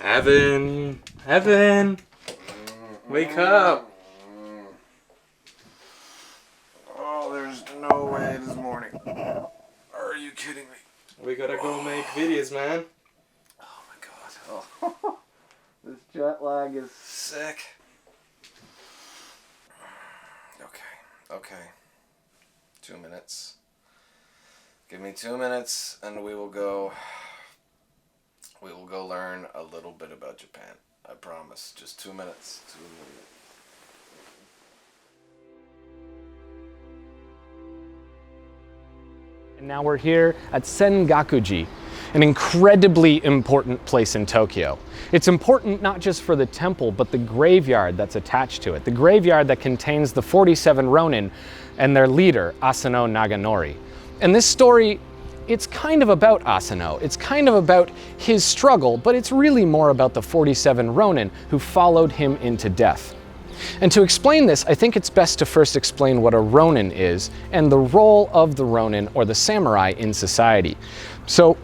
Evan! Evan! Wake up! Oh, there's no way this morning. Are you kidding me? We gotta go make videos, man. Oh my god. Oh. This jet lag is sick. Okay. 2 minutes. Give me 2 minutes and we will go learn a little bit about Japan. I promise. Just 2 minutes. 2 minutes. And now we're here at Sengakuji, an incredibly important place in Tokyo. It's important not just for the temple, but the graveyard that's attached to it. The graveyard that contains the 47 Ronin and their leader, Asano Naganori. And this story, it's kind of about Asano. It's kind of about his struggle, but it's really more about the 47 Ronin who followed him into death. And to explain this, I think it's best to first explain what a Ronin is and the role of the Ronin or the samurai in society. So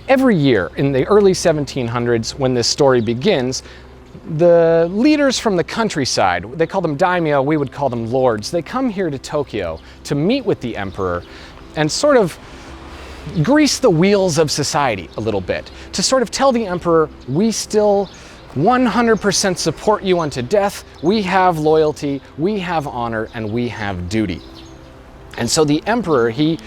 every year in the early 1700s, when this story begins, the leaders from the countryside, they call them daimyo, we would call them lords, they come here to Tokyo to meet with the emperor and sort of grease the wheels of society a little bit, to sort of tell the emperor, we still 100% support you unto death, we have loyalty, we have honor, and we have duty. And so the emperor, he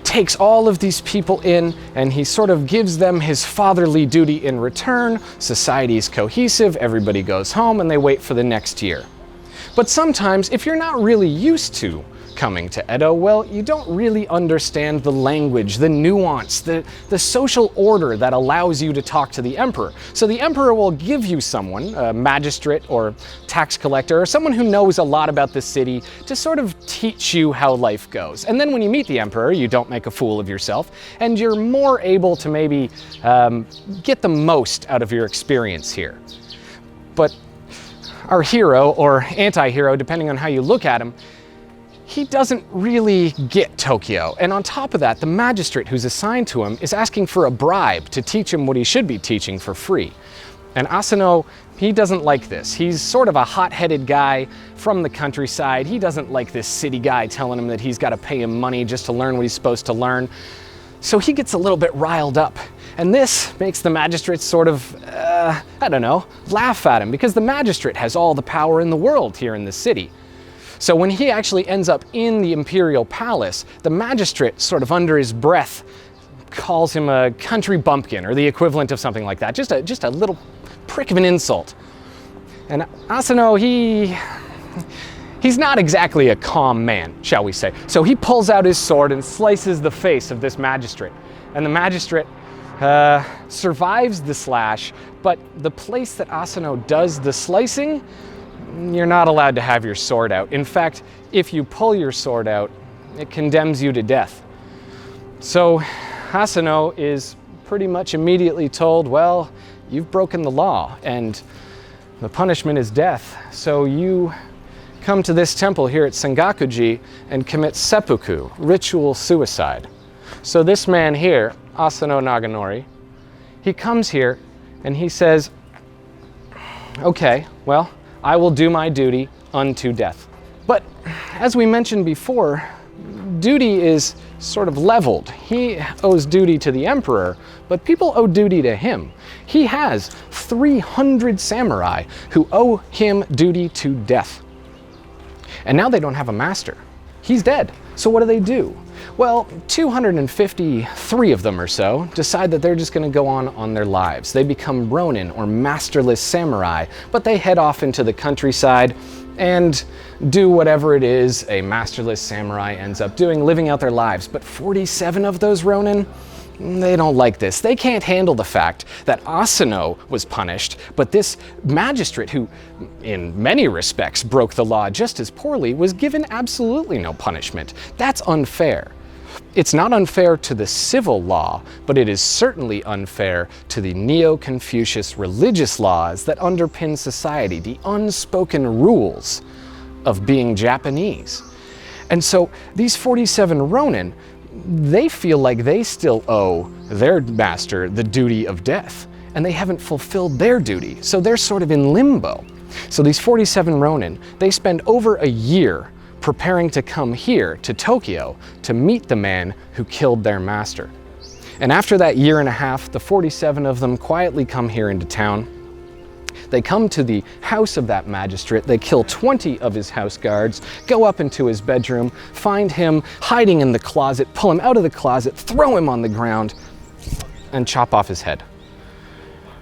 takes all of these people in and he sort of gives them his fatherly duty in return. Society is cohesive, everybody goes home, and they wait for the next year. But sometimes, if you're not really used to coming to Edo, well, you don't really understand the language, the nuance, the social order that allows you to talk to the emperor. So the emperor will give you someone, a magistrate or tax collector, or someone who knows a lot about the city to sort of teach you how life goes. And then when you meet the emperor, you don't make a fool of yourself, and you're more able to maybe get the most out of your experience here. But our hero, or anti-hero, depending on how you look at him, he doesn't really get Tokyo. And on top of that, the magistrate who's assigned to him is asking for a bribe to teach him what he should be teaching for free. And Asano, he doesn't like this. He's sort of a hot-headed guy from the countryside. He doesn't like this city guy telling him that he's got to pay him money just to learn what he's supposed to learn. So he gets a little bit riled up. And this makes the magistrate sort of, laugh at him, because the magistrate has all the power in the world here in the city. So when he actually ends up in the imperial palace, the magistrate, sort of under his breath, calls him a country bumpkin, or the equivalent of something like that. Just a little prick of an insult. And Asano, he's not exactly a calm man, shall we say. So he pulls out his sword and slices the face of this magistrate. And the magistrate survives the slash, but the place that Asano does the slicing, you're not allowed to have your sword out. In fact, if you pull your sword out, it condemns you to death. So Asano is pretty much immediately told, well, you've broken the law and the punishment is death. So you come to this temple here at Sengakuji and commit seppuku, ritual suicide. So this man here, Asano Naganori, he comes here and he says, okay, well, I will do my duty unto death. But as we mentioned before, duty is sort of leveled. He owes duty to the emperor, but people owe duty to him. He has 300 samurai who owe him duty to death. And now they don't have a master. He's dead. So what do? Well, 253 of them or so decide that they're just going to go on their lives. They become Ronin, or masterless samurai, but they head off into the countryside and do whatever it is a masterless samurai ends up doing, living out their lives. But 47 of those Ronin, they don't like this. They can't handle the fact that Asano was punished, but this magistrate, who in many respects broke the law just as poorly, was given absolutely no punishment. That's unfair. It's not unfair to the civil law, but it is certainly unfair to the Neo-Confucius religious laws that underpin society, the unspoken rules of being Japanese. And so these 47 Ronin, they feel like they still owe their master the duty of death. and they haven't fulfilled their duty. So they're sort of in limbo. So these 47 Ronin, they spend over a year preparing to come here to Tokyo to meet the man who killed their master. And after that year and a half, the 47 of them quietly come here into town. They come to the house of that magistrate, they kill 20 of his house guards, go up into his bedroom, find him hiding in the closet, pull him out of the closet, throw him on the ground, and chop off his head.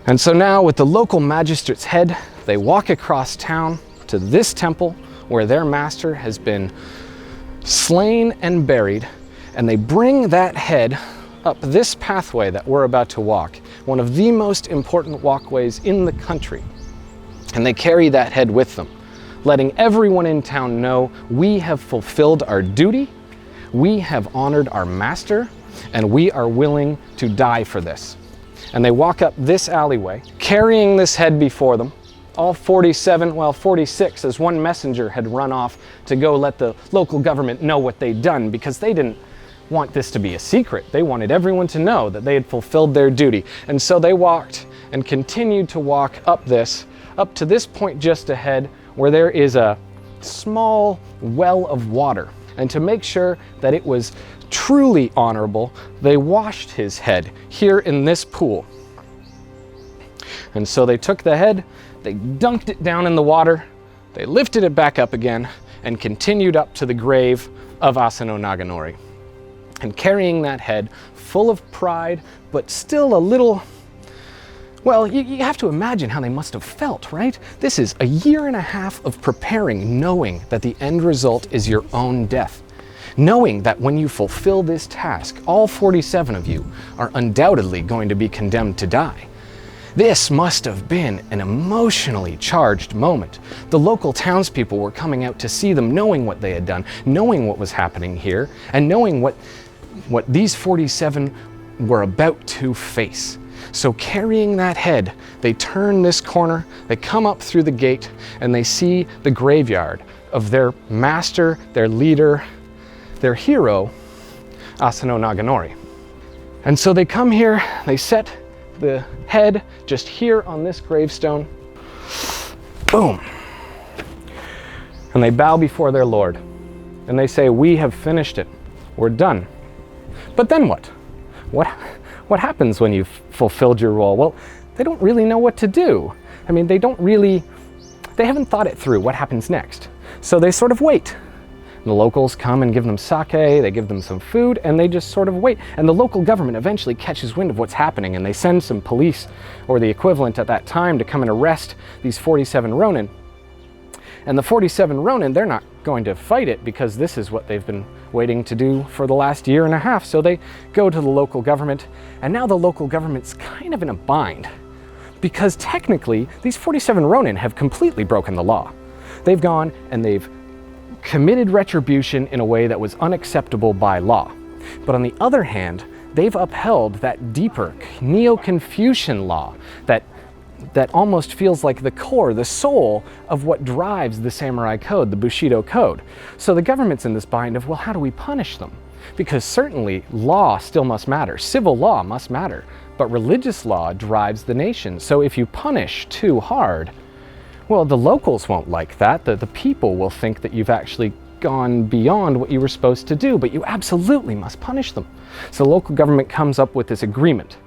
And so now with the local magistrate's head, they walk across town to this temple where their master has been slain and buried, and they bring that head up this pathway that we're about to walk, one of the most important walkways in the country. And they carry that head with them, letting everyone in town know we have fulfilled our duty, we have honored our master, and we are willing to die for this. And they walk up this alleyway, carrying this head before them. All 47, well 46, as one messenger had run off to go let the local government know what they'd done, because they didn't want this to be a secret. They wanted everyone to know that they had fulfilled their duty. And so they walked and continued to walk up to this point just ahead, where there is a small well of water. And to make sure that it was truly honorable, they washed his head here in this pool. And so they took the head, they dunked it down in the water, they lifted it back up again, and continued up to the grave of Asano Naganori. And carrying that head, full of pride, but still a little, well, you have to imagine how they must have felt, right? This is a year and a half of preparing, knowing that the end result is your own death. Knowing that when you fulfill this task, all 47 of you are undoubtedly going to be condemned to die. This must have been an emotionally charged moment. The local townspeople were coming out to see them, knowing what they had done, knowing what was happening here, and knowing what these 47 were about to face. So carrying that head, they turn this corner, they come up through the gate, and they see the graveyard of their master, their leader, their hero, Asano Naganori. And so they come here, they set the head just here on this gravestone. Boom. And they bow before their Lord. And they say, we have finished it. We're done. But then what? What happens when you've fulfilled your role? Well, they don't really know what to do. I mean, they haven't thought it through what happens next. So they sort of wait. The locals come and give them sake, they give them some food, and they just sort of wait. And the local government eventually catches wind of what's happening, and they send some police, or the equivalent at that time, to come and arrest these 47 Ronin. And the 47 Ronin, they're not going to fight it, because this is what they've been waiting to do for the last year and a half. So they go to the local government, and now the local government's kind of in a bind, because technically these 47 Ronin have completely broken the law. They've gone and they've committed retribution in a way that was unacceptable by law. But on the other hand, they've upheld that deeper Neo-Confucian law that almost feels like the core, the soul of what drives the samurai code, the Bushido code. So the government's in this bind of, well, how do we punish them? Because certainly law still must matter, civil law must matter, but religious law drives the nation. So if you punish too hard, well, the locals won't like that. The people will think that you've actually gone beyond what you were supposed to do, but you absolutely must punish them. So the local government comes up with this agreement.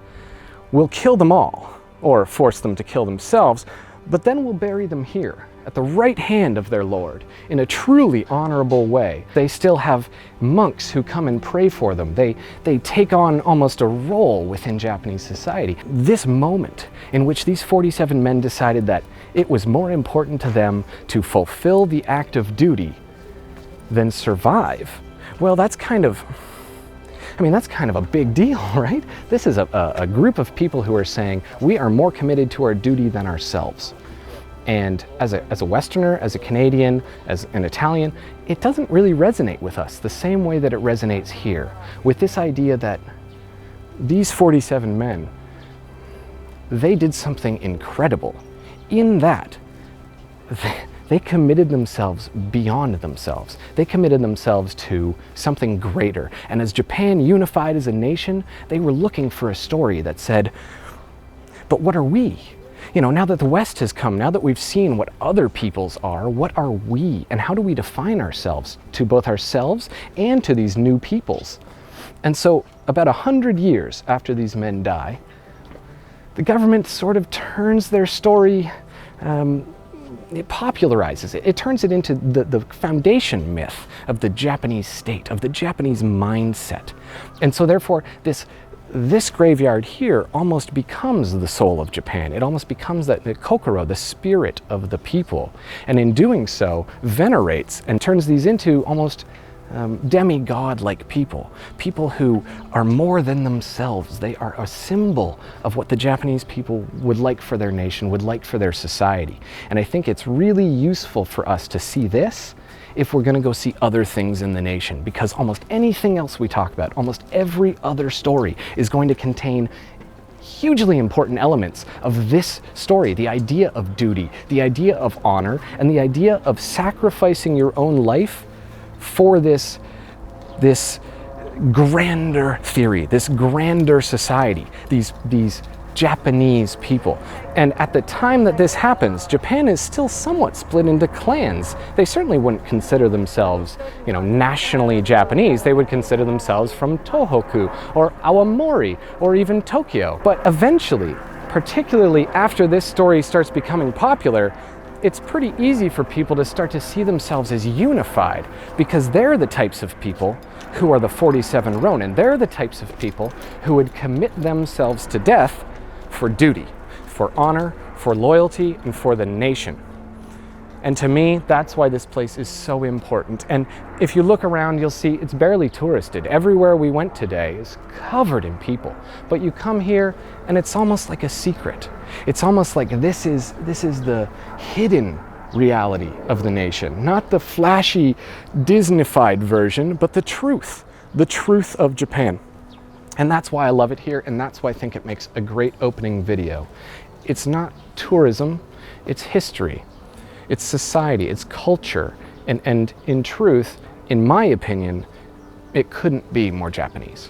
We'll kill them all, or force them to kill themselves, but then we'll bury them here, at the right hand of their Lord, in a truly honorable way. They still have monks who come and pray for them. They take on almost a role within Japanese society. This moment in which these 47 men decided that it was more important to them to fulfill the act of duty than survive, well, that's kind of a big deal, right? This is a group of people who are saying, we are more committed to our duty than ourselves. And as a Westerner, as a Canadian, as an Italian, it doesn't really resonate with us the same way that it resonates here, with this idea that these 47 men, they did something incredible in that they committed themselves beyond themselves. They committed themselves to something greater. And as Japan unified as a nation, they were looking for a story that said, But what are we? You know, now that the West has come, now that we've seen what other peoples are, what are we? And how do we define ourselves to both ourselves and to these new peoples? And so about 100 years after these men die, the government sort of turns their story, it popularizes it. It turns it into the foundation myth of the Japanese state, of the Japanese mindset. And so therefore, this graveyard here almost becomes the soul of Japan. It almost becomes the kokoro, the spirit of the people. And in doing so, venerates and turns these into almost demigod-like people. People who are more than themselves. They are a symbol of what the Japanese people would like for their nation, would like for their society. And I think it's really useful for us to see this if we're going to go see other things in the nation, because almost anything else we talk about, almost every other story is going to contain hugely important elements of this story, the idea of duty, the idea of honor, and the idea of sacrificing your own life for this grander theory, this grander society, these Japanese people. And at the time that this happens, Japan is still somewhat split into clans. They certainly wouldn't consider themselves, you know, nationally Japanese. They would consider themselves from Tohoku or Awamori or even Tokyo. But eventually, particularly after this story starts becoming popular, it's pretty easy for people to start to see themselves as unified, because they're the types of people who are the 47 Ronin. They're the types of people who would commit themselves to death for duty, for honor, for loyalty, and for the nation. And to me, that's why this place is so important. And if you look around, you'll see it's barely touristed. Everywhere we went today is covered in people. But you come here and it's almost like a secret. It's almost like this is the hidden reality of the nation. Not the flashy, Disneyfied version, but the truth of Japan. And that's why I love it here, and that's why I think it makes a great opening video. It's not tourism, it's history. It's society, it's culture, and in truth, in my opinion, it couldn't be more Japanese.